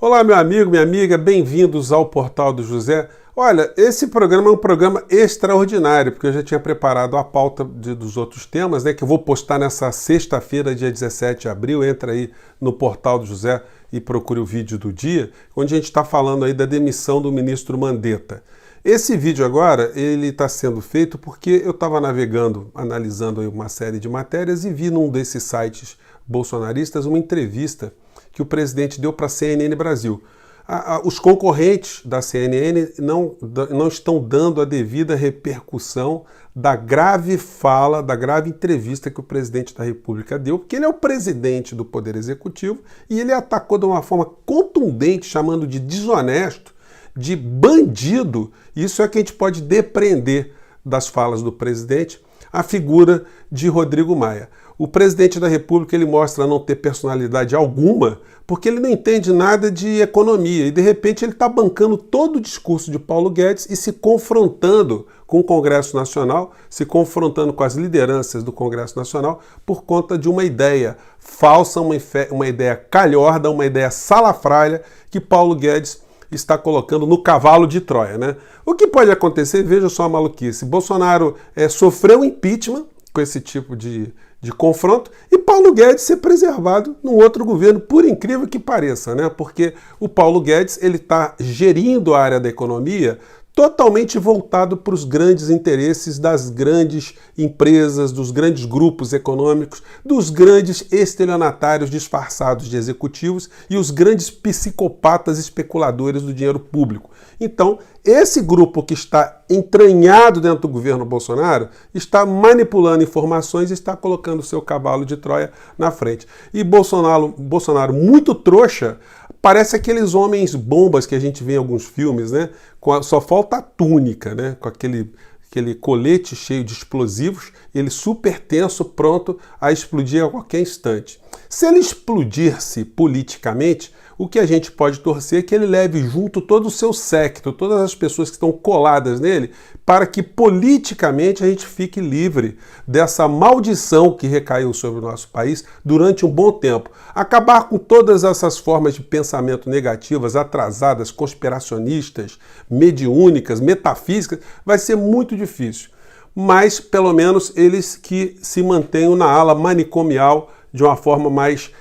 Olá, meu amigo, minha amiga, bem-vindos ao Portal do José. Olha, esse programa é um programa extraordinário, porque eu já tinha preparado a pauta dos outros temas, né, que eu vou postar nessa sexta-feira, dia 17 de abril. Entra aí no Portal do José e procure o vídeo do dia, onde a gente está falando aí da demissão do ministro Mandetta. Esse vídeo agora, ele está sendo feito porque eu estava navegando, analisando aí uma série de matérias e vi num desses sites bolsonaristas uma entrevista que o presidente deu para a CNN Brasil. Os concorrentes da CNN não estão dando a devida repercussão da grave fala, da grave entrevista que o presidente da República deu, porque ele é o presidente do Poder Executivo e ele atacou de uma forma contundente, chamando de desonesto, de bandido. Isso é que a gente pode depreender das falas do presidente, a figura de Rodrigo Maia. O presidente da República ele mostra não ter personalidade alguma porque ele não entende nada de economia e de repente ele está bancando todo o discurso de Paulo Guedes e se confrontando com o Congresso Nacional, se confrontando com as lideranças do Congresso Nacional por conta de uma ideia falsa, uma ideia calhorda, uma ideia salafrária que Paulo Guedes está colocando no cavalo de Troia, né? O que pode acontecer, veja só a maluquice, Bolsonaro sofreu impeachment com esse tipo de confronto e Paulo Guedes ser preservado num outro governo, por incrível que pareça, né? Porque o Paulo Guedes ele está gerindo a área da economia totalmente voltado para os grandes interesses das grandes empresas, dos grandes grupos econômicos, dos grandes estelionatários disfarçados de executivos e os grandes psicopatas especuladores do dinheiro público. Então, esse grupo que está entranhado dentro do governo Bolsonaro está manipulando informações e está colocando o seu cavalo de Troia na frente. E Bolsonaro muito trouxa, parece aqueles homens bombas que a gente vê em alguns filmes, né? Só falta a túnica, né? Com aquele colete cheio de explosivos, ele super tenso, pronto a explodir a qualquer instante. Se ele explodir-se politicamente, o que a gente pode torcer é que ele leve junto todo o seu séquito, todas as pessoas que estão coladas nele, para que politicamente a gente fique livre dessa maldição que recaiu sobre o nosso país durante um bom tempo. Acabar com todas essas formas de pensamento negativas, atrasadas, conspiracionistas, mediúnicas, metafísicas, vai ser muito difícil. Mas, pelo menos, eles que se mantenham na ala manicomial de uma forma mais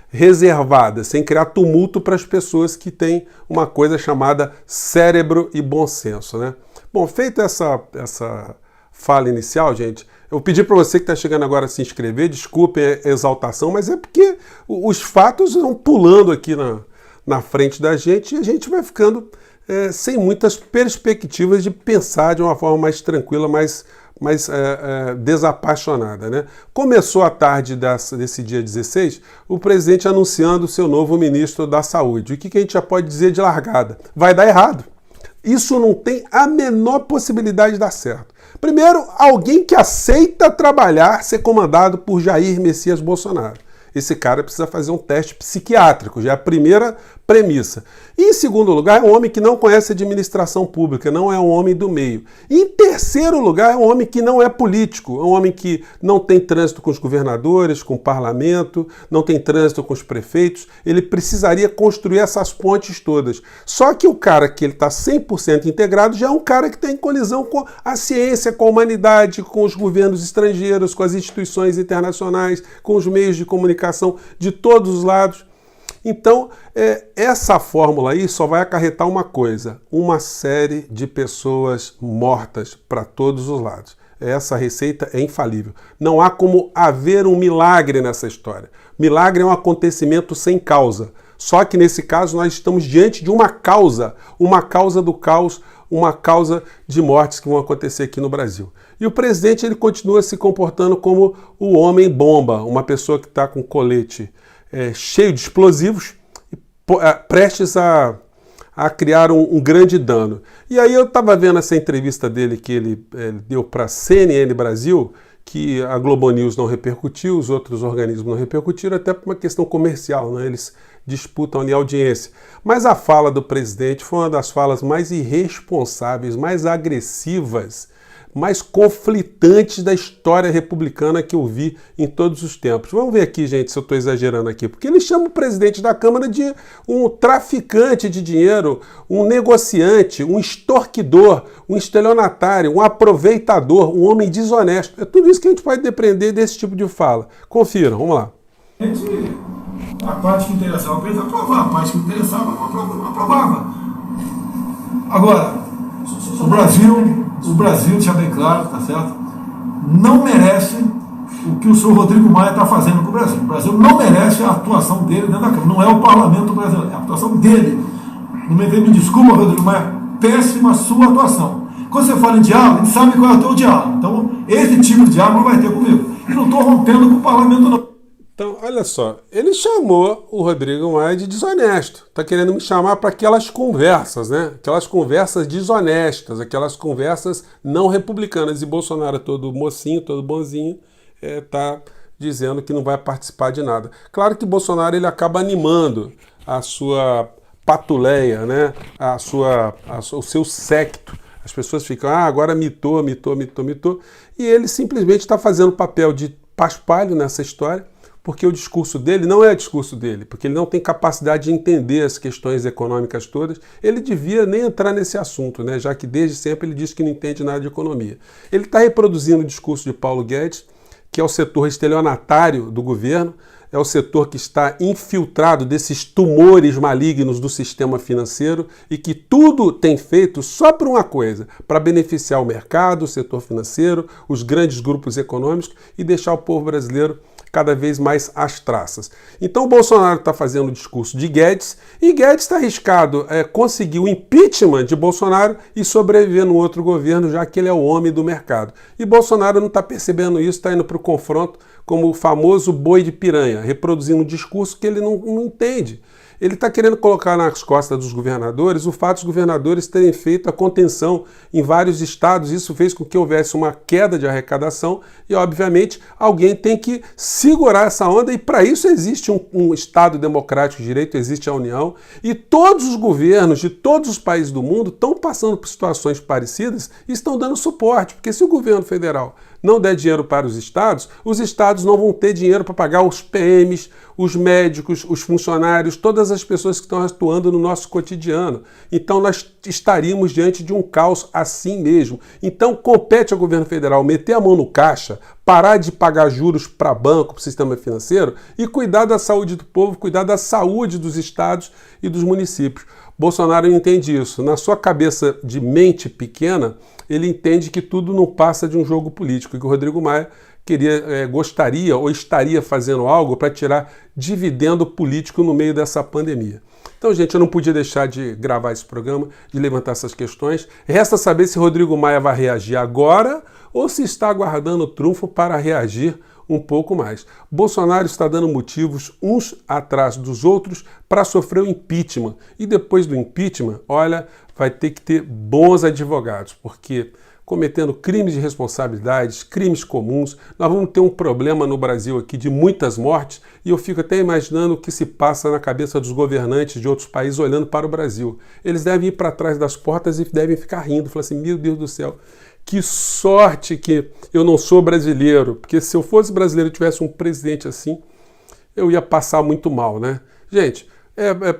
reservada, sem criar tumulto para as pessoas que têm uma coisa chamada cérebro e bom senso, né? Bom, feita essa fala inicial, gente, eu pedi para você que está chegando agora a se inscrever, desculpem a exaltação, mas é porque os fatos vão pulando aqui na frente da gente e a gente vai ficando sem muitas perspectivas de pensar de uma forma mais tranquila, mais desapaixonada, né? Começou a tarde desse dia 16, o presidente anunciando o seu novo ministro da Saúde. O que a gente já pode dizer de largada? Vai dar errado. Isso não tem a menor possibilidade de dar certo. Primeiro, alguém que aceita trabalhar ser comandado por Jair Messias Bolsonaro. Esse cara precisa fazer um teste psiquiátrico, já é a primeira premissa. E, em segundo lugar, é um homem que não conhece administração pública, não é um homem do meio. E, em terceiro lugar, é um homem que não é político, é um homem que não tem trânsito com os governadores, com o parlamento, não tem trânsito com os prefeitos. Ele precisaria construir essas pontes todas. Só que o cara que ele está 100% integrado já é um cara que tem colisão com a ciência, com a humanidade, com os governos estrangeiros, com as instituições internacionais, com os meios de comunicação de todos os lados. Então, essa fórmula aí só vai acarretar uma coisa, uma série de pessoas mortas para todos os lados. Essa receita é infalível. Não há como haver um milagre nessa história. Milagre é um acontecimento sem causa. Só que nesse caso nós estamos diante de uma causa do caos, uma causa de mortes que vão acontecer aqui no Brasil. E o presidente ele continua se comportando como o homem bomba, uma pessoa que está com colete cheio de explosivos, prestes a criar um grande dano. E aí eu estava vendo essa entrevista dele que ele deu para a CNN Brasil, que a Globo News não repercutiu, os outros organismos não repercutiram, até por uma questão comercial, né? Eles disputam ali a audiência. Mas a fala do presidente foi uma das falas mais irresponsáveis, mais agressivas mais conflitantes da história republicana que eu vi em todos os tempos. Vamos ver aqui, gente, se eu estou exagerando aqui. Porque ele chama o presidente da Câmara de um traficante de dinheiro, um negociante, um extorquidor, um estelionatário, um aproveitador, um homem desonesto. É tudo isso que a gente pode depreender desse tipo de fala. Confiram, vamos lá. A parte que interessava para eles aprovar, a parte que interessava não aprovava. Agora, o Brasil, deixa bem claro, tá certo? Não merece o que o senhor Rodrigo Maia está fazendo com o Brasil. O Brasil não merece a atuação dele dentro da Câmara. Não é o parlamento brasileiro, é a atuação dele. Me desculpa, Rodrigo Maia, péssima sua atuação. Quando você fala em diálogo, a gente sabe qual é o teu diálogo. Então, esse tipo de diálogo não vai ter comigo. Eu não estou rompendo com o parlamento, não. Então, olha só, ele chamou o Rodrigo Maia de desonesto. Está querendo me chamar para aquelas conversas, né? Aquelas conversas desonestas, aquelas conversas não republicanas. E Bolsonaro, todo mocinho, todo bonzinho, está dizendo que não vai participar de nada. Claro que Bolsonaro ele acaba animando a sua patuleia, né? O seu séquito. As pessoas ficam, agora mitou. E ele simplesmente está fazendo papel de paspalho nessa história, porque o discurso dele não é o discurso dele, porque ele não tem capacidade de entender as questões econômicas todas. Ele devia nem entrar nesse assunto, né? Já que desde sempre ele diz que não entende nada de economia. Ele está reproduzindo o discurso de Paulo Guedes, que é o setor estelionatário do governo, é o setor que está infiltrado desses tumores malignos do sistema financeiro e que tudo tem feito só por uma coisa, para beneficiar o mercado, o setor financeiro, os grandes grupos econômicos e deixar o povo brasileiro cada vez mais às traças. Então o Bolsonaro está fazendo o discurso de Guedes e Guedes está arriscado conseguir o impeachment de Bolsonaro e sobreviver no outro governo, já que ele é o homem do mercado. E Bolsonaro não está percebendo isso, está indo para o confronto como o famoso boi de piranha, reproduzindo um discurso que ele não entende. Ele está querendo colocar nas costas dos governadores o fato dos governadores terem feito a contenção em vários estados. Isso fez com que houvesse uma queda de arrecadação e, obviamente, alguém tem que segurar essa onda e, para isso, existe um Estado democrático de direito, existe a União e todos os governos de todos os países do mundo estão passando por situações parecidas e estão dando suporte, porque se o governo federal não der dinheiro para os estados não vão ter dinheiro para pagar os PMs, os médicos, os funcionários, todas as pessoas que estão atuando no nosso cotidiano. Então nós estaríamos diante de um caos assim mesmo. Então compete ao governo federal meter a mão no caixa, parar de pagar juros para banco, para o sistema financeiro e cuidar da saúde do povo, cuidar da saúde dos estados e dos municípios. Bolsonaro não entende isso. Na sua cabeça de mente pequena, ele entende que tudo não passa de um jogo político e que o Rodrigo Maia gostaria ou estaria fazendo algo para tirar dividendo político no meio dessa pandemia. Então, gente, eu não podia deixar de gravar esse programa, de levantar essas questões. Resta saber se Rodrigo Maia vai reagir agora ou se está aguardando o trunfo para reagir um pouco mais. Bolsonaro está dando motivos uns atrás dos outros para sofrer o impeachment. E depois do impeachment, olha, vai ter que ter bons advogados, porque cometendo crimes de responsabilidades, crimes comuns, nós vamos ter um problema no Brasil aqui de muitas mortes e eu fico até imaginando o que se passa na cabeça dos governantes de outros países olhando para o Brasil. Eles devem ir para trás das portas e devem ficar rindo, falar assim, meu Deus do céu, que sorte que eu não sou brasileiro, porque se eu fosse brasileiro e tivesse um presidente assim, eu ia passar muito mal, né? Gente,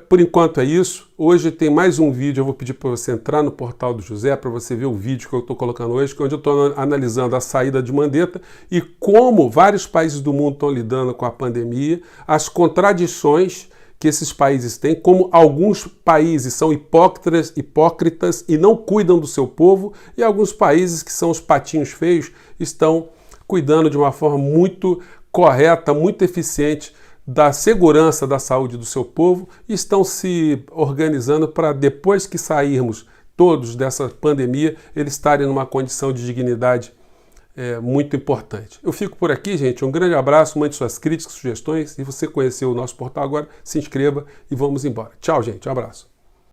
por enquanto é isso. Hoje tem mais um vídeo, eu vou pedir para você entrar no portal do José para você ver o vídeo que eu estou colocando hoje, onde eu estou analisando a saída de Mandetta e como vários países do mundo estão lidando com a pandemia, as contradições que esses países têm, como alguns países são hipócritas e não cuidam do seu povo, e alguns países que são os patinhos feios estão cuidando de uma forma muito correta, muito eficiente da segurança da saúde do seu povo e estão se organizando para, depois que sairmos todos dessa pandemia, eles estarem numa condição de dignidade muito importante. Eu fico por aqui, gente. Um grande abraço, mande suas críticas, sugestões. Se você conheceu o nosso portal agora, se inscreva e vamos embora. Tchau, gente. Um abraço.